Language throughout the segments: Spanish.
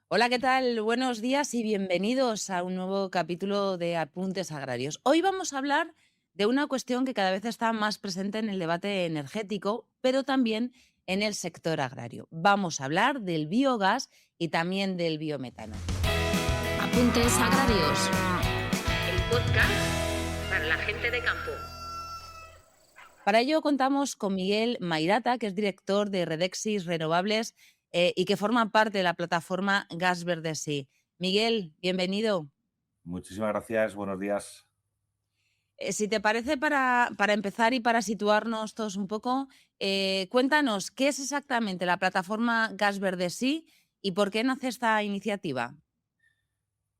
Hola, ¿qué tal? Buenos días y bienvenidos a un nuevo capítulo de Apuntes Agrarios. Hoy vamos a hablar de una cuestión que cada vez está más presente en el debate energético, pero también en el sector agrario. Vamos a hablar del biogás y también del biometano. Apuntes Agrarios, el podcast para la gente de campo. Para ello contamos con Miguel Mairata, que es director de Redexis Renovables y que forma parte de la plataforma Gas Verde Sí. Miguel, bienvenido. Muchísimas gracias, buenos días. Si te parece, para empezar y para situarnos todos un poco, cuéntanos qué es exactamente la plataforma Gas Verde Sí y por qué nace esta iniciativa.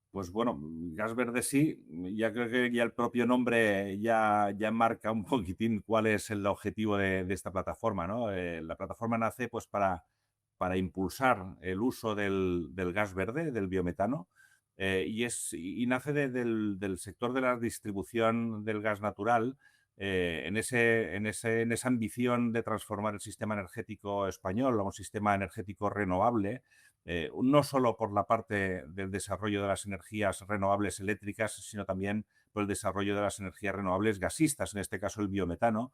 Pues bueno, Gas Verde Sí, ya creo que ya el propio nombre ya marca un poquitín cuál es el objetivo de esta plataforma, ¿no? La plataforma nace pues para impulsar el uso del gas verde, del biometano, y nace del sector de la distribución del gas natural, en esa ambición de transformar el sistema energético español a un sistema energético renovable, no solo por la parte del desarrollo de las energías renovables eléctricas, sino también por el desarrollo de las energías renovables gasistas, en este caso el biometano,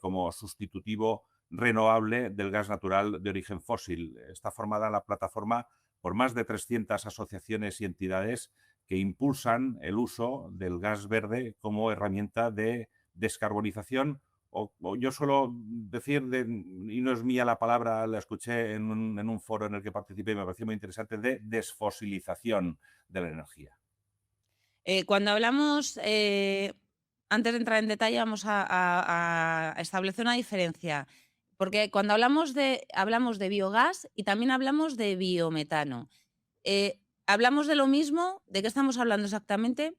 como sustitutivo renovable del gas natural de origen fósil. Está formada la plataforma por más de 300 asociaciones y entidades que impulsan el uso del gas verde como herramienta de descarbonización o yo suelo decir, y no es mía la palabra, la escuché en un foro en el que participé y me pareció muy interesante, de desfosilización de la energía. Cuando hablamos, antes de entrar en detalle, vamos a establecer una diferencia, porque cuando hablamos de biogás y también hablamos de biometano. ¿Hablamos de lo mismo? ¿De qué estamos hablando exactamente?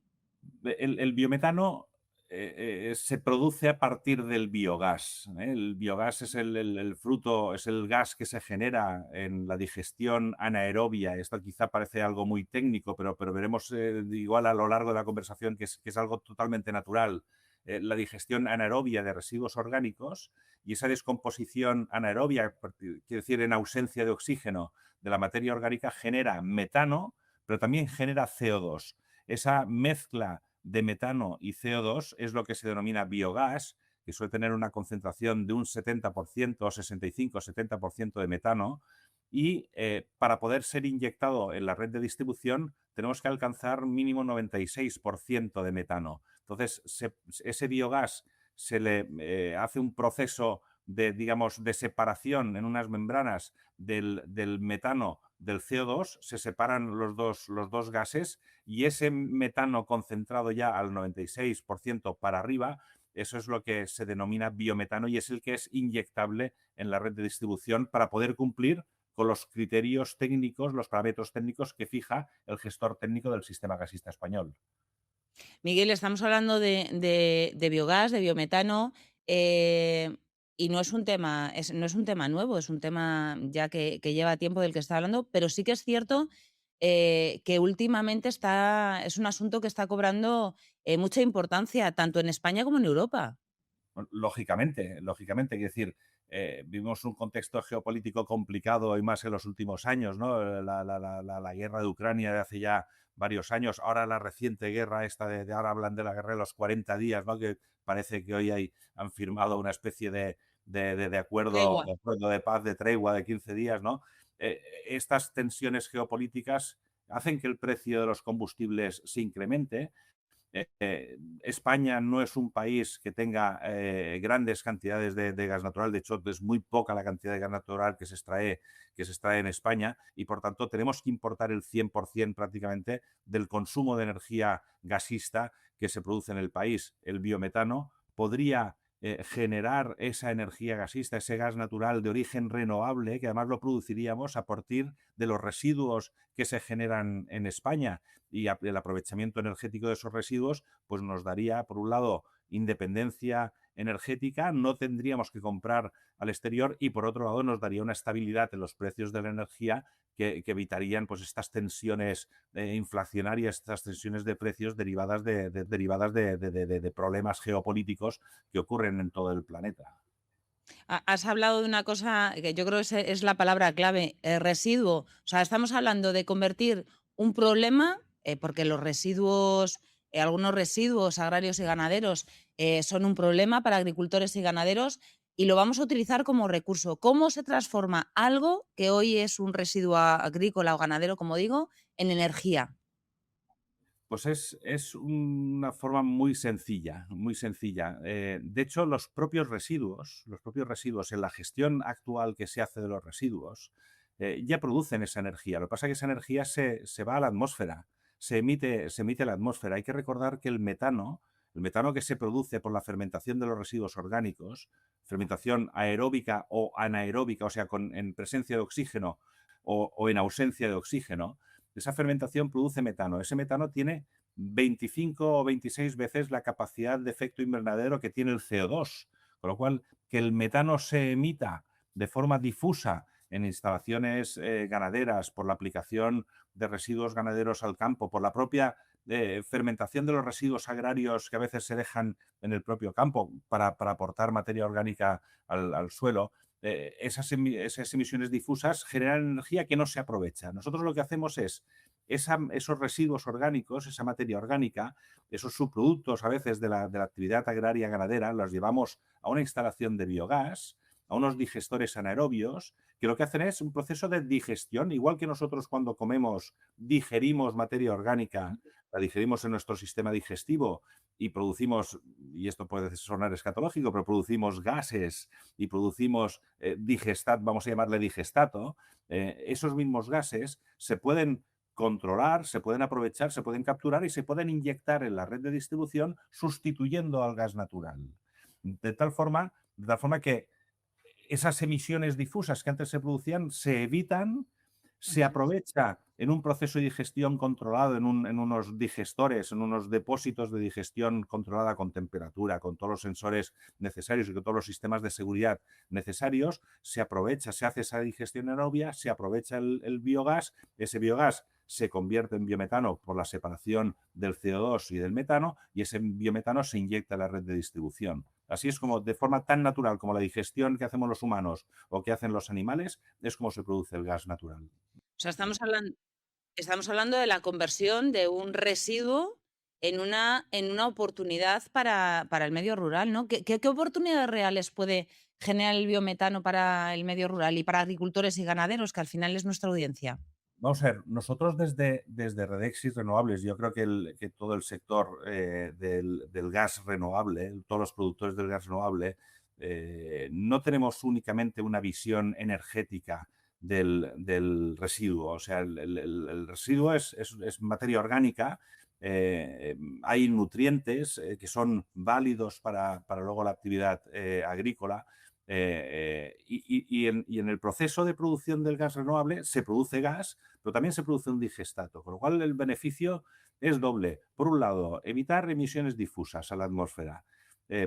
El biometano se produce a partir del biogás, ¿eh? El biogás es el fruto, es el gas que se genera en la digestión anaerobia. Esto quizá parece algo muy técnico, pero veremos igual a lo largo de la conversación que es algo totalmente natural. La digestión anaerobia de residuos orgánicos y esa descomposición anaerobia, quiere decir en ausencia de oxígeno de la materia orgánica, genera metano, pero también genera CO2. Esa mezcla de metano y CO2 es lo que se denomina biogás, que suele tener una concentración de un 70%, 65-70% de metano, y para poder ser inyectado en la red de distribución tenemos que alcanzar mínimo 96% de metano. Entonces, ese biogás se le hace un proceso de, digamos, de separación en unas membranas del metano del CO2, se separan los dos gases y ese metano concentrado ya al 96% para arriba, eso es lo que se denomina biometano y es el que es inyectable en la red de distribución para poder cumplir con los criterios técnicos, los parámetros técnicos que fija el gestor técnico del sistema gasista español. Miguel, estamos hablando de biogás, de biometano, y no es un tema nuevo, es un tema ya que lleva tiempo del que está hablando, pero sí que es cierto que últimamente es un asunto que está cobrando mucha importancia, tanto en España como en Europa. Lógicamente, es decir, vivimos un contexto geopolítico complicado y más en los últimos años, ¿no? La guerra de Ucrania de hace ya varios años, ahora la reciente guerra esta ahora hablan de la guerra de los 40 días, ¿no? Que parece que hoy han firmado una especie de acuerdo, Tregua. de acuerdo de paz, de tregua de 15 días, ¿no? Estas tensiones geopolíticas hacen que el precio de los combustibles se incremente. España no es un país que tenga grandes cantidades de gas natural, de hecho es muy poca la cantidad de gas natural que se extrae en España y por tanto tenemos que importar el 100% prácticamente del consumo de energía gasista que se produce en el país. El biometano podría generar esa energía gasista, ese gas natural de origen renovable, que además lo produciríamos a partir de los residuos que se generan en España y el aprovechamiento energético de esos residuos, pues nos daría, por un lado, independencia energética, no tendríamos que comprar al exterior y por otro lado nos daría una estabilidad en los precios de la energía que evitarían pues estas tensiones inflacionarias, estas tensiones de precios derivadas derivadas de problemas geopolíticos que ocurren en todo el planeta. Has hablado de una cosa que yo creo que es la palabra clave, residuo. O sea, estamos hablando de convertir un problema, porque los residuos, algunos residuos agrarios y ganaderos son un problema para agricultores y ganaderos y lo vamos a utilizar como recurso. ¿Cómo se transforma algo que hoy es un residuo agrícola o ganadero, como digo, en energía? Pues es una forma muy sencilla, muy sencilla. De hecho, los propios residuos en la gestión actual que se hace de los residuos, ya producen esa energía. Lo que pasa es que esa energía se va a la atmósfera, se emite a la atmósfera. Hay que recordar que el metano que se produce por la fermentación de los residuos orgánicos, fermentación aeróbica o anaeróbica, o sea, en presencia de oxígeno o en ausencia de oxígeno, esa fermentación produce metano. Ese metano tiene 25 o 26 veces la capacidad de efecto invernadero que tiene el CO2, con lo cual que el metano se emita de forma difusa en instalaciones ganaderas por la aplicación de residuos ganaderos al campo, por la propia fermentación de los residuos agrarios que a veces se dejan en el propio campo para aportar materia orgánica al suelo, esas emisiones difusas generan energía que no se aprovecha. Nosotros lo que hacemos es esos residuos orgánicos, esa materia orgánica, esos subproductos a veces de la actividad agraria ganadera, los llevamos a una instalación de biogás, a unos digestores anaerobios, que lo que hacen es un proceso de digestión, igual que nosotros cuando comemos digerimos materia orgánica, la digerimos en nuestro sistema digestivo y producimos, y esto puede sonar escatológico, pero producimos gases y producimos vamos a llamarle digestato, esos mismos gases se pueden controlar, se pueden aprovechar, se pueden capturar y se pueden inyectar en la red de distribución sustituyendo al gas natural. De tal forma que esas emisiones difusas que antes se producían se evitan, se aprovecha en un proceso de digestión controlado, en unos digestores, en unos depósitos de digestión controlada con temperatura, con todos los sensores necesarios y con todos los sistemas de seguridad necesarios, se aprovecha, se hace esa digestión aerobia, se aprovecha el biogás, ese biogás se convierte en biometano por la separación del CO2 y del metano y ese biometano se inyecta en la red de distribución. Así es como, de forma tan natural como la digestión que hacemos los humanos o que hacen los animales, es como se produce el gas natural. O sea, estamos hablando de la conversión de un residuo en una oportunidad para el medio rural, ¿no? ¿Qué oportunidades reales puede generar el biometano para el medio rural y para agricultores y ganaderos, que al final es nuestra audiencia? Vamos a ver, nosotros desde Redexis Renovables, yo creo que todo el sector del gas renovable, todos los productores del gas renovable, no tenemos únicamente una visión energética del residuo. O sea, el residuo es materia orgánica, hay nutrientes que son válidos para luego la actividad agrícola. Y en el proceso de producción del gas renovable se produce gas, pero también se produce un digestato, con lo cual el beneficio es doble. Por un lado, evitar emisiones difusas a la atmósfera.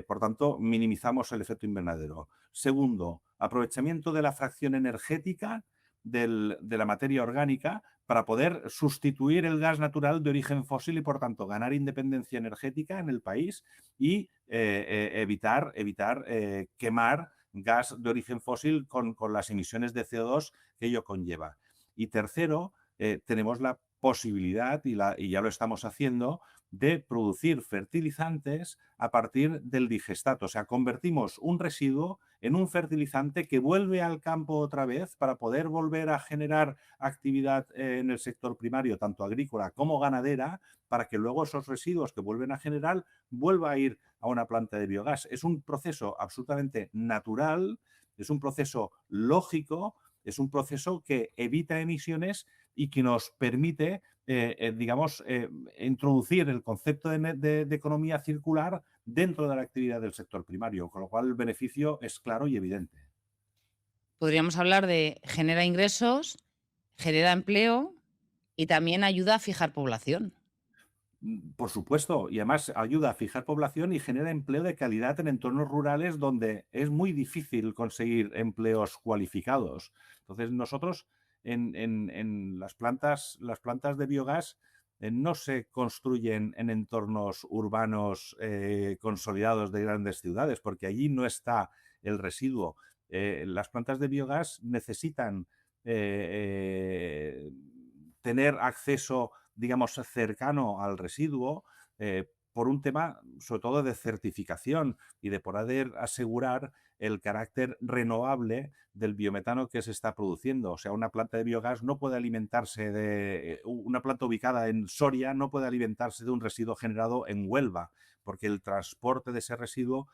Por tanto, minimizamos el efecto invernadero. Segundo, aprovechamiento de la fracción energética de la materia orgánica para poder sustituir el gas natural de origen fósil y, por tanto, ganar independencia energética en el país y evitar quemar gas de origen fósil con las emisiones de CO2 que ello conlleva. Y tercero, tenemos la posibilidad, y ya lo estamos haciendo, de producir fertilizantes a partir del digestato. O sea, convertimos un residuo en un fertilizante que vuelve al campo otra vez para poder volver a generar actividad en el sector primario, tanto agrícola como ganadera, para que luego esos residuos que vuelven a generar vuelva a ir a una planta de biogás. Es un proceso absolutamente natural, es un proceso lógico, es un proceso que evita emisiones y que nos permite, introducir el concepto de economía circular dentro de la actividad del sector primario, con lo cual el beneficio es claro y evidente. Podríamos hablar de genera ingresos, genera empleo y también ayuda a fijar población. Por supuesto, y además ayuda a fijar población y genera empleo de calidad en entornos rurales donde es muy difícil conseguir empleos cualificados. Entonces, nosotros en las plantas de biogás no se construyen en entornos urbanos consolidados de grandes ciudades, porque allí no está el residuo. Las plantas de biogás necesitan tener acceso, digamos, cercano al residuo, por un tema, sobre todo, de certificación y de poder asegurar el carácter renovable del biometano que se está produciendo. O sea, una planta de biogás no puede alimentarse una planta ubicada en Soria no puede alimentarse de un residuo generado en Huelva, porque el transporte de ese residuo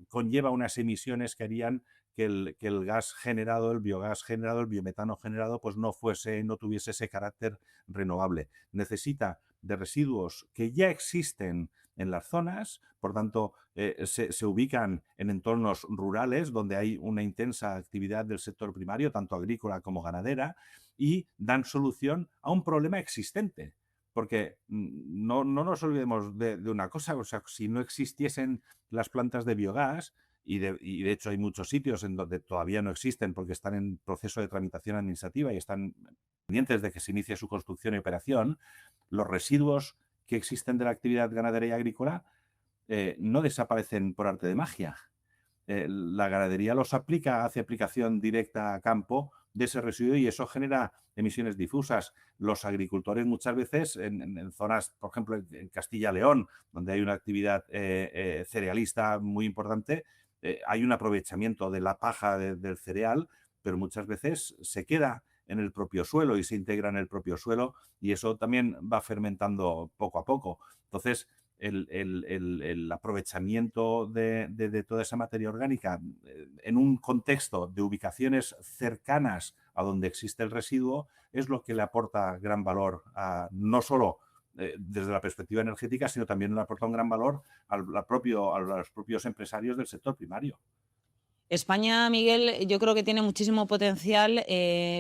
conlleva unas emisiones que harían que el gas generado, el biogás generado, el biometano generado, pues no tuviese ese carácter renovable. Necesita de residuos que ya existen en las zonas, por tanto, se ubican en entornos rurales donde hay una intensa actividad del sector primario, tanto agrícola como ganadera, y dan solución a un problema existente. Porque no nos olvidemos de una cosa, o sea, si no existiesen las plantas de biogás, y de hecho hay muchos sitios en donde todavía no existen porque están en proceso de tramitación administrativa y están pendientes de que se inicie su construcción y operación, los residuos que existen de la actividad ganadera y agrícola no desaparecen por arte de magia. La ganadería los hace aplicación directa a campo de ese residuo y eso genera emisiones difusas. Los agricultores muchas veces en zonas, por ejemplo, en Castilla-León, donde hay una actividad cerealista muy importante, hay un aprovechamiento de la paja del cereal, pero muchas veces se queda en el propio suelo y se integra en el propio suelo y eso también va fermentando poco a poco. Entonces, el aprovechamiento de toda esa materia orgánica en un contexto de ubicaciones cercanas a donde existe el residuo es lo que le aporta gran valor, no solo desde la perspectiva energética, sino también le aporta un gran valor a los propios empresarios del sector primario. España, Miguel, yo creo que tiene muchísimo potencial,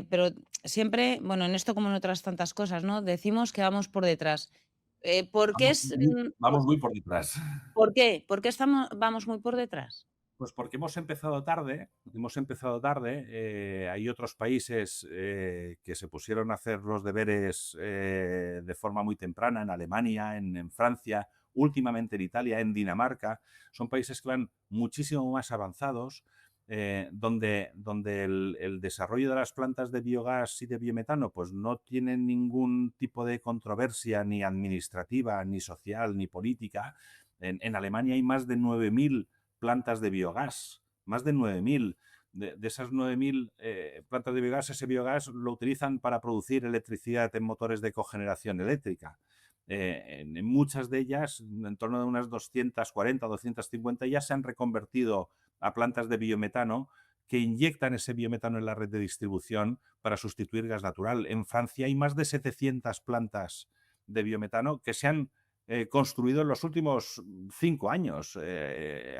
pero siempre, bueno, en esto como en otras tantas cosas, ¿no? Decimos que vamos por detrás. ¿Por qué Vamos muy por detrás. por qué? ¿Por qué vamos muy por detrás? Pues porque hemos empezado tarde. Hay otros países que se pusieron a hacer los deberes de forma muy temprana, en Alemania, en Francia, últimamente en Italia, en Dinamarca. Son países que van muchísimo más avanzados, donde el desarrollo de las plantas de biogás y de biometano pues no tienen ningún tipo de controversia ni administrativa, ni social, ni política. En Alemania hay más de 9.000 plantas de biogás, más de 9.000. De esas 9.000 plantas de biogás, ese biogás lo utilizan para producir electricidad en motores de cogeneración eléctrica. En muchas de ellas, en torno de unas 240 o 250, ya se han reconvertido a plantas de biometano que inyectan ese biometano en la red de distribución para sustituir gas natural. En Francia hay más de 700 plantas de biometano que se han construido en los últimos 5 años.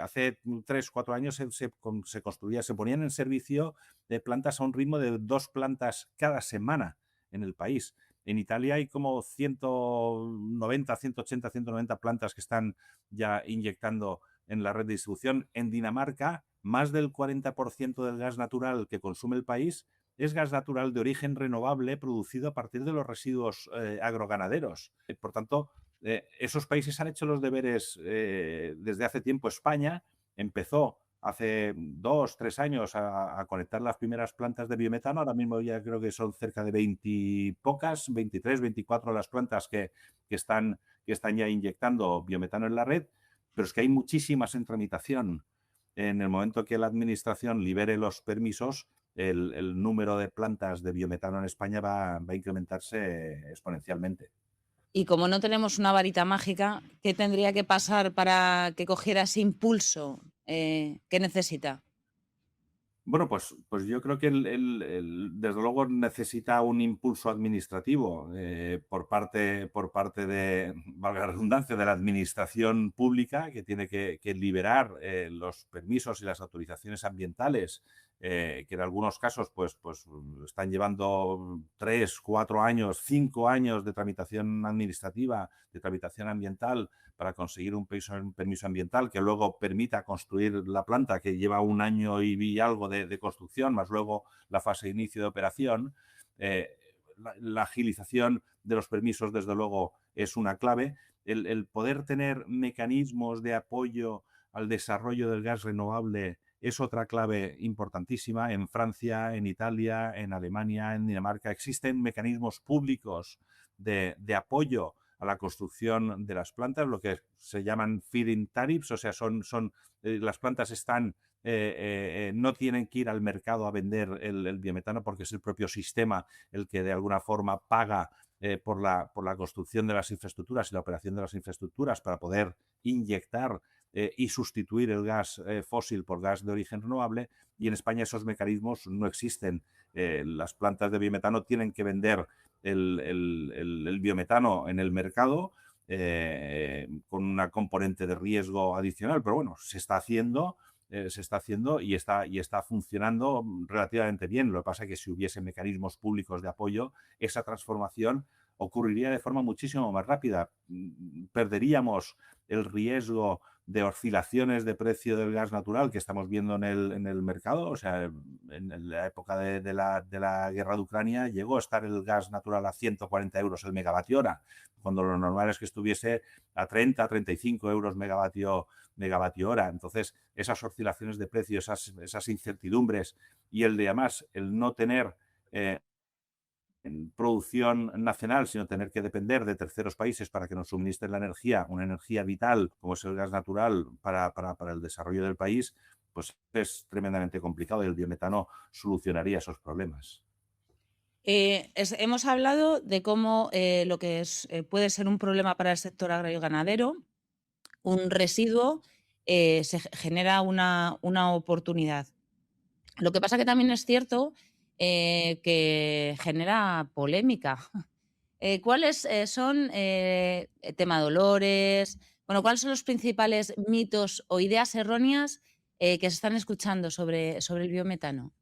Hace 3, 4 años se ponían en servicio de plantas a un ritmo de 2 plantas cada semana en el país. En Italia hay como 190, 180, 190 plantas que están ya inyectando en la red de distribución. En Dinamarca, más del 40% del gas natural que consume el país es gas natural de origen renovable producido a partir de los residuos agroganaderos. Por tanto, esos países han hecho los deberes desde hace tiempo. España empezó hace 2, 3 años a conectar las primeras plantas de biometano. Ahora mismo ya creo que son cerca de 20 pocas, 23, 24 las plantas que están ya inyectando biometano en la red, pero es que hay muchísimas en tramitación. En el momento que la administración libere los permisos, el número de plantas de biometano en España va a incrementarse exponencialmente. Y como no tenemos una varita mágica, ¿qué tendría que pasar para que cogiera ese impulso que necesita? Bueno, pues yo creo que desde luego necesita un impulso administrativo por parte de, valga la redundancia, de la administración pública, que tiene que liberar los permisos y las autorizaciones ambientales, que en algunos casos pues están llevando 3, 4 años, 5 años de tramitación administrativa, de tramitación ambiental, para conseguir un permiso ambiental que luego permita construir la planta, que lleva 1 año y algo de construcción, más luego la fase de inicio de operación. La agilización de los permisos, desde luego, es una clave. El poder tener mecanismos de apoyo al desarrollo del gas renovable es otra clave importantísima. En Francia, en Italia, en Alemania, en Dinamarca existen mecanismos públicos de apoyo a la construcción de las plantas, lo que se llaman feed-in tariffs, o sea, las plantas están no tienen que ir al mercado a vender el biometano porque es el propio sistema el que de alguna forma paga por la construcción de las infraestructuras y la operación de las infraestructuras para poder inyectar y sustituir el gas fósil por gas de origen renovable, y en España esos mecanismos no existen. Las plantas de biometano tienen que vender el biometano en el mercado con una componente de riesgo adicional, pero bueno, se está haciendo y está funcionando relativamente bien. Lo que pasa es que si hubiese mecanismos públicos de apoyo, esa transformación ocurriría de forma muchísimo más rápida. Perderíamos el riesgo de oscilaciones de precio del gas natural que estamos viendo en el mercado. O sea, en la época de la guerra de Ucrania llegó a estar el gas natural a 140 euros el megavatio hora, cuando lo normal es que estuviese a 30, 35 euros megavatio hora. Entonces, esas oscilaciones de precio, esas incertidumbres y además el no tener en producción nacional, sino tener que depender de terceros países para que nos suministren la energía, una energía vital como es el gas natural para el desarrollo del país, pues es tremendamente complicado y el biometano solucionaría esos problemas. Hemos hablado de cómo lo que puede ser un problema para el sector agrario ganadero, un residuo, genera una oportunidad. Lo que pasa que también es cierto que genera polémica. ¿Cuáles son tema Dolores? Bueno, ¿cuáles son los principales mitos o ideas erróneas que se están escuchando sobre el biometano?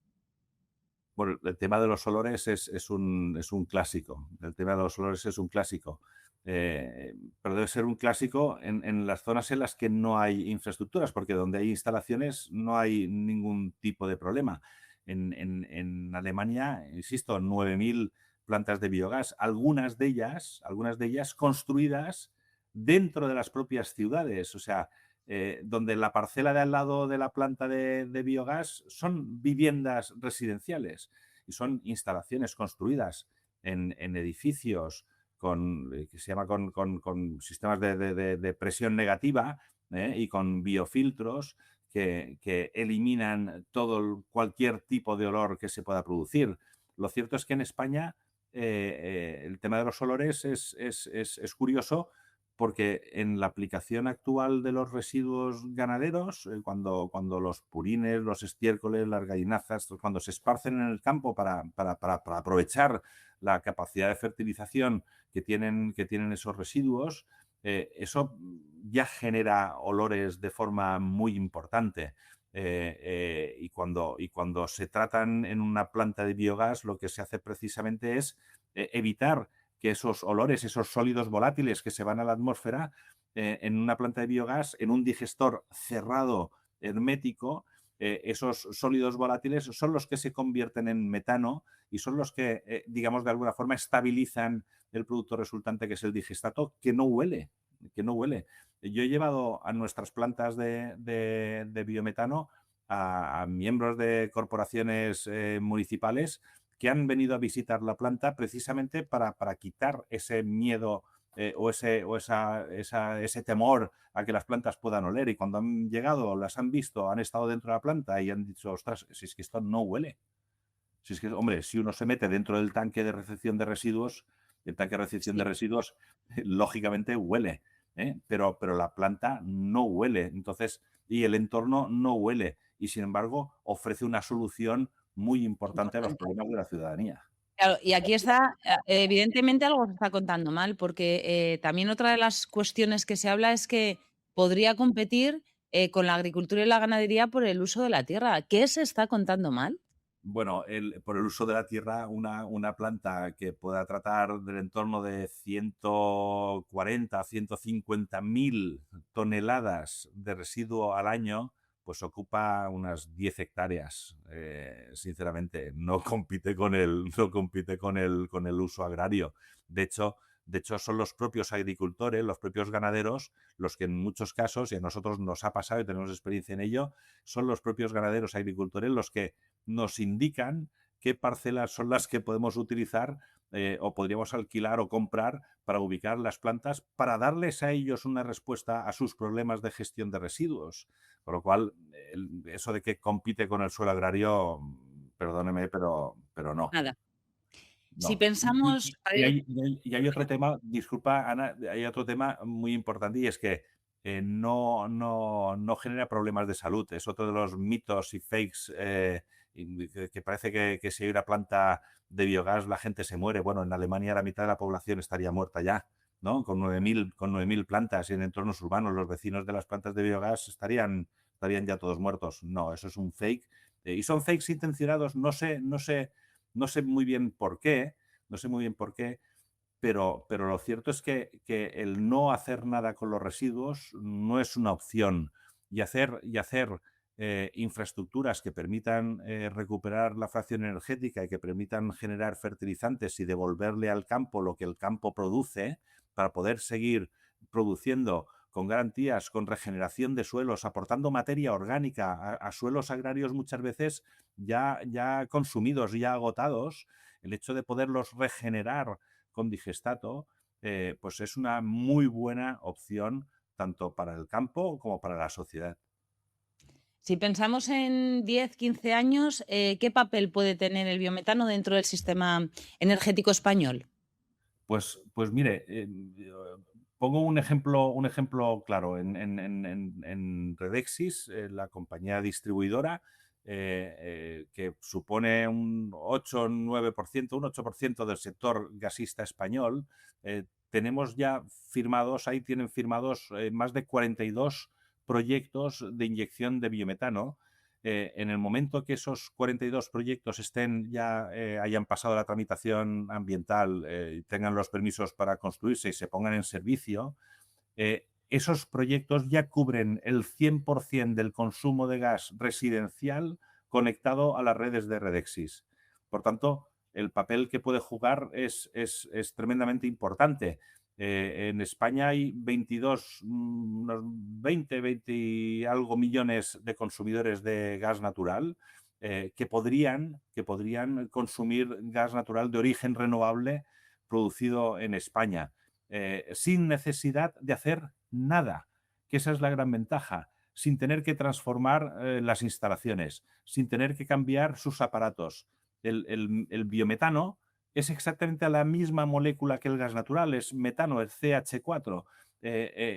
Bueno, el tema de los olores es un clásico. El tema de los olores es un clásico. Pero debe ser un clásico en las zonas en las que no hay infraestructuras, porque donde hay instalaciones no hay ningún tipo de problema. En Alemania, insisto, 9.000 plantas de biogás, algunas de ellas construidas dentro de las propias ciudades. O sea, donde la parcela de al lado de la planta de biogás son viviendas residenciales y son instalaciones construidas en edificios que se llama con sistemas de presión negativa y con biofiltros que eliminan cualquier tipo de olor que se pueda producir. Lo cierto es que en España el tema de los olores es curioso, porque en la aplicación actual de los residuos ganaderos, cuando los purines, los estiércoles, las gallinazas, cuando se esparcen en el campo para aprovechar la capacidad de fertilización que tienen esos residuos, eso ya genera olores de forma muy importante. Y cuando se tratan en una planta de biogás, lo que se hace precisamente es evitar que esos olores, esos sólidos volátiles que se van a la atmósfera en una planta de biogás, en un digestor cerrado, hermético, esos sólidos volátiles son los que se convierten en metano y son los que, digamos, de alguna forma estabilizan el producto resultante, que es el digestato, que no huele. Yo he llevado a nuestras plantas de biometano a miembros de corporaciones municipales que han venido a visitar la planta precisamente para quitar ese miedo o ese temor a que las plantas puedan oler. Y cuando han llegado, las han visto, han estado dentro de la planta y han dicho, ostras, si es que esto no huele. Si es que, hombre, si uno se mete dentro del tanque de recepción de residuos, lógicamente huele, pero la planta no huele. Entonces, y el entorno no huele. Y sin embargo, ofrece una solución muy importante a los problemas de la ciudadanía. Claro, y aquí está, evidentemente algo se está contando mal, porque también otra de las cuestiones que se habla es que podría competir con la agricultura y la ganadería por el uso de la tierra. ¿Qué se está contando mal? Bueno, por el uso de la tierra, una planta que pueda tratar del entorno de 140 a 150.000 toneladas de residuo al año, pues ocupa unas 10 hectáreas. Sinceramente, no compite con el uso agrario. De hecho, De hecho, son los propios agricultores, los propios ganaderos, los que en muchos casos, y a nosotros nos ha pasado y tenemos experiencia en ello, son los propios ganaderos agricultores los que nos indican qué parcelas son las que podemos utilizar o podríamos alquilar o comprar para ubicar las plantas, para darles a ellos una respuesta a sus problemas de gestión de residuos. Con lo cual, eso de que compite con el suelo agrario, perdóneme, pero no. Nada. Si No. pensamos, Y hay otro tema, disculpa, Ana, hay otro tema muy importante y es que no genera problemas de salud. Es otro de los mitos y fakes que parece que si hay una planta de biogás la gente se muere. Bueno, en Alemania la mitad de la población estaría muerta ya, ¿no? Con 9.000 plantas y en entornos urbanos los vecinos de las plantas de biogás estarían ya todos muertos. No, eso es un fake. Y son fakes intencionados, no sé muy bien por qué, pero lo cierto es que el no hacer nada con los residuos no es una opción. Y hacer infraestructuras que permitan recuperar la fracción energética y que permitan generar fertilizantes y devolverle al campo lo que el campo produce para poder seguir produciendo con garantías, con regeneración de suelos, aportando materia orgánica a suelos agrarios muchas veces ya consumidos, ya agotados. El hecho de poderlos regenerar con digestato, pues es una muy buena opción tanto para el campo como para la sociedad. si pensamos en 10, 15 años, ¿qué papel puede tener el biometano dentro del sistema energético español? Pues mire, pongo un ejemplo claro. En Redexis, la compañía distribuidora, que supone un 8-9%, un 8% del sector gasista español, tenemos ya firmados, ahí tienen firmados más de 42 proyectos de inyección de biometano. En el momento que esos 42 proyectos hayan pasado la tramitación ambiental, tengan los permisos para construirse y se pongan en servicio, esos proyectos ya cubren el 100% del consumo de gas residencial conectado a las redes de Redexis. Por tanto, el papel que puede jugar es tremendamente importante. En España hay unos 20 y algo millones de consumidores de gas natural que podrían consumir gas natural de origen renovable producido en España, sin necesidad de hacer nada, que esa es la gran ventaja, sin tener que transformar las instalaciones, sin tener que cambiar sus aparatos. El biometano es exactamente la misma molécula que el gas natural, es metano, es CH4,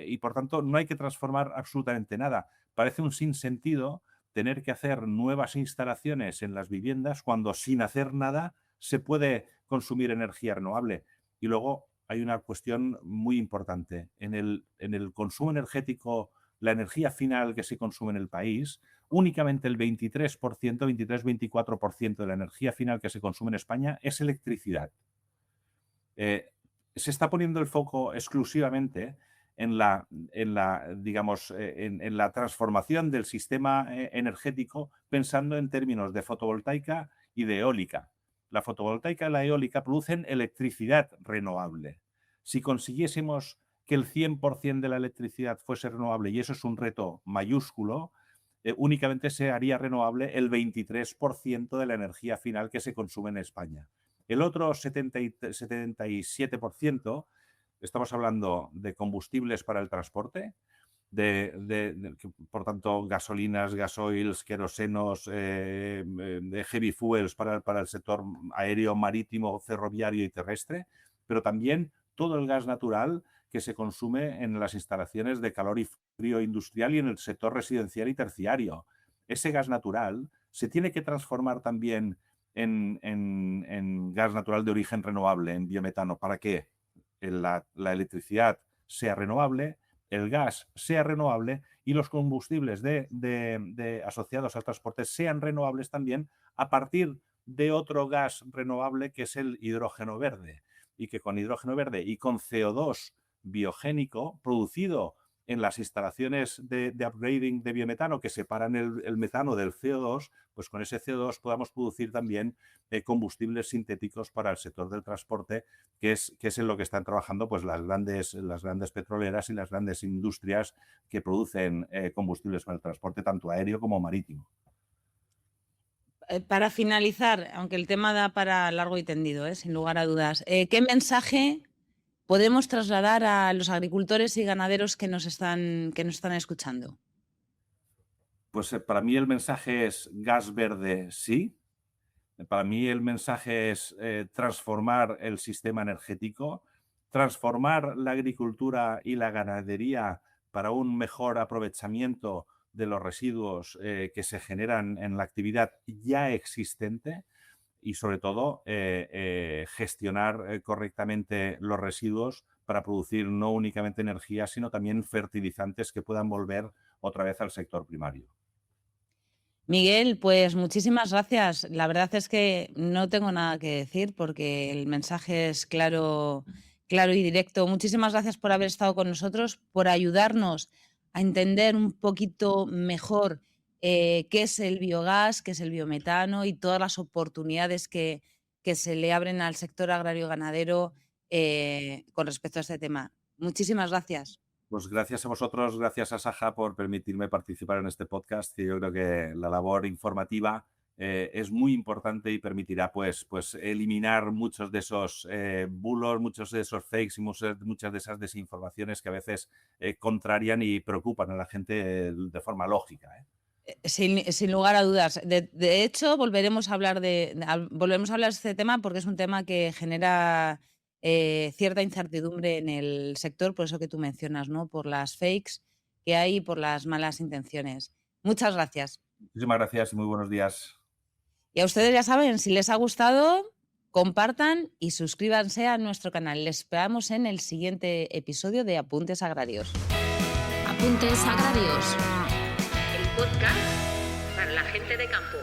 y por tanto no hay que transformar absolutamente nada. Parece un sinsentido tener que hacer nuevas instalaciones en las viviendas cuando sin hacer nada se puede consumir energía renovable. Y luego hay una cuestión muy importante. En el consumo energético, la energía final que se consume en el país, únicamente el 23%, 23-24% de la energía final que se consume en España es electricidad. Se está poniendo el foco exclusivamente en la transformación del sistema energético pensando en términos de fotovoltaica y de eólica. La fotovoltaica y la eólica producen electricidad renovable. Si consiguiésemos que el 100% de la electricidad fuese renovable, y eso es un reto mayúsculo, únicamente se haría renovable el 23% de la energía final que se consume en España. El otro 77%, estamos hablando de combustibles para el transporte, por tanto, gasolinas, gasoils, querosenos, de heavy fuels para el sector aéreo, marítimo, ferroviario y terrestre, pero también todo el gas natural que se consume en las instalaciones de calor y frío industrial y en el sector residencial y terciario. Ese gas natural se tiene que transformar también en gas natural de origen renovable, en biometano, para que la electricidad sea renovable, el gas sea renovable y los combustibles asociados al transporte sean renovables también a partir de otro gas renovable que es el hidrógeno verde. Y que con hidrógeno verde y con CO2 biogénico producido en las instalaciones de upgrading de biometano que separan el metano del CO2, pues con ese CO2 podamos producir también combustibles sintéticos para el sector del transporte, que es en lo que están trabajando pues las grandes petroleras y las grandes industrias que producen combustibles para el transporte tanto aéreo como marítimo. Para finalizar, aunque el tema da para largo y tendido, sin lugar a dudas, ¿qué mensaje podemos trasladar a los agricultores y ganaderos que nos están escuchando? Pues para mí el mensaje es gas verde, sí. Para mí el mensaje es transformar el sistema energético, transformar la agricultura y la ganadería para un mejor aprovechamiento de los residuos que se generan en la actividad ya existente y, sobre todo, gestionar correctamente los residuos para producir no únicamente energía, sino también fertilizantes que puedan volver otra vez al sector primario. Miguel, pues muchísimas gracias. La verdad es que no tengo nada que decir porque el mensaje es claro y directo. Muchísimas gracias por haber estado con nosotros, por ayudarnos a entender un poquito mejor qué es el biogás, qué es el biometano y todas las oportunidades que se le abren al sector agrario ganadero con respecto a este tema. Muchísimas gracias. Pues gracias a vosotros, gracias a Saja por permitirme participar en este podcast, que yo creo que la labor informativa es muy importante y permitirá pues eliminar muchos de esos bulos, muchos de esos fakes y muchas de esas desinformaciones que a veces contrarian y preocupan a la gente de forma lógica. Sin lugar a dudas. De hecho, volveremos a hablar de este tema porque es un tema que genera cierta incertidumbre en el sector, por eso que tú mencionas, ¿no? Por las fakes que hay y por las malas intenciones. Muchas gracias. Muchísimas gracias y muy buenos días. Y a ustedes ya saben, si les ha gustado, compartan y suscríbanse a nuestro canal. Les esperamos en el siguiente episodio de Apuntes Agrarios. Apuntes Agrarios. El podcast para la gente de campo.